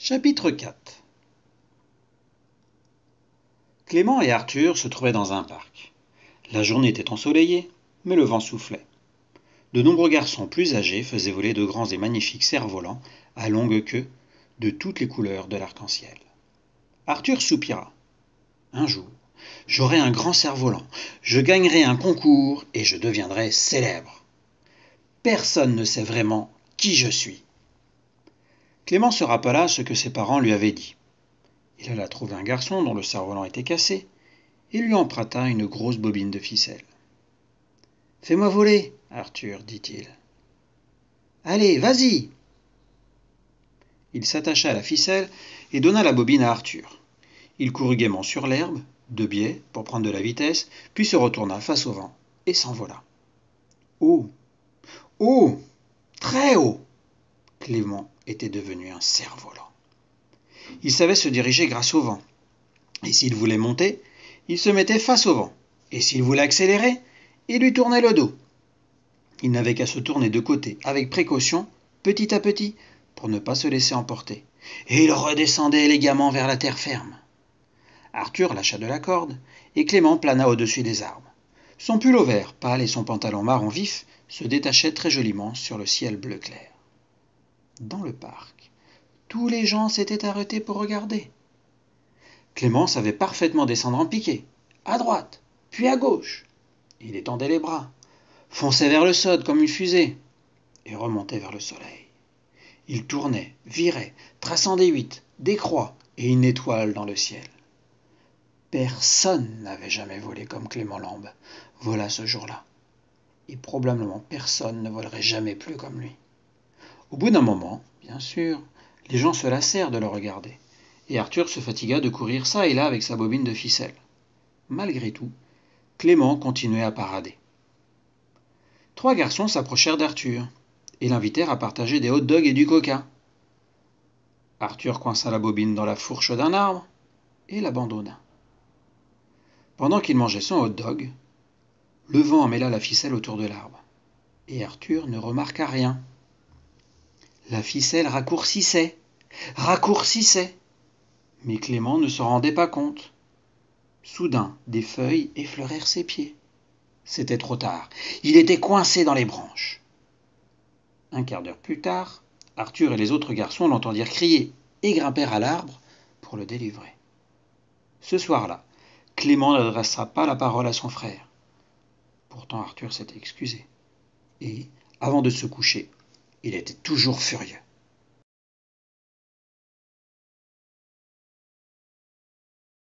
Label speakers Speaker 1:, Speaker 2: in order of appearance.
Speaker 1: Chapitre 4. Clément et Arthur se trouvaient dans un parc. La journée était ensoleillée, mais le vent soufflait. De nombreux garçons plus âgés faisaient voler de grands et magnifiques cerfs-volants à longue queue de toutes les couleurs de l'arc-en-ciel. Arthur soupira. Un jour, j'aurai un grand cerf-volant, je gagnerai un concours et je deviendrai célèbre. Personne ne sait vraiment qui je suis. Clément se rappela ce que ses parents lui avaient dit. Il alla trouver un garçon dont le cerf-volant était cassé et lui emprunta une grosse bobine de ficelle. « Fais-moi voler, Arthur, dit-il. « Allez, vas-y !» Il s'attacha à la ficelle et donna la bobine à Arthur. Il courut gaiement sur l'herbe, de biais, pour prendre de la vitesse, puis se retourna face au vent et s'envola. Haut, haut, très haut, Clément était devenu un cerf-volant. Il savait se diriger grâce au vent. Et s'il voulait monter, il se mettait face au vent. Et s'il voulait accélérer, il lui tournait le dos. Il n'avait qu'à se tourner de côté avec précaution, petit à petit, pour ne pas se laisser emporter. Et il redescendait élégamment vers la terre ferme. Arthur lâcha de la corde, et Clément plana au-dessus des arbres. Son pull au vert pâle et son pantalon marron vif se détachaient très joliment sur le ciel bleu clair. Dans le parc, tous les gens s'étaient arrêtés pour regarder. Clément savait parfaitement descendre en piqué, à droite, puis à gauche. Il étendait les bras, fonçait vers le sod comme une fusée, et remontait vers le soleil. Il tournait, virait, traçant des huit, des croix et une étoile dans le ciel. Personne n'avait jamais volé comme Clément Lambe vola ce jour-là. Et probablement personne ne volerait jamais plus comme lui. Au bout d'un moment, bien sûr, les gens se lassèrent de le regarder, et Arthur se fatigua de courir çà et là avec sa bobine de ficelle. Malgré tout, Clément continuait à parader. 3 garçons s'approchèrent d'Arthur et l'invitèrent à partager des hot-dogs et du coca. Arthur coinça la bobine dans la fourche d'un arbre et l'abandonna. Pendant qu'il mangeait son hot-dog, le vent emmêla la ficelle autour de l'arbre, et Arthur ne remarqua rien. La ficelle raccourcissait, mais Clément ne s'en rendait pas compte. Soudain, des feuilles effleurèrent ses pieds. C'était trop tard, il était coincé dans les branches. Un quart d'heure plus tard, Arthur et les autres garçons l'entendirent crier et grimpèrent à l'arbre pour le délivrer. Ce soir-là, Clément n'adressa pas la parole à son frère. Pourtant Arthur s'était excusé. Et, avant de se coucher, il était toujours furieux.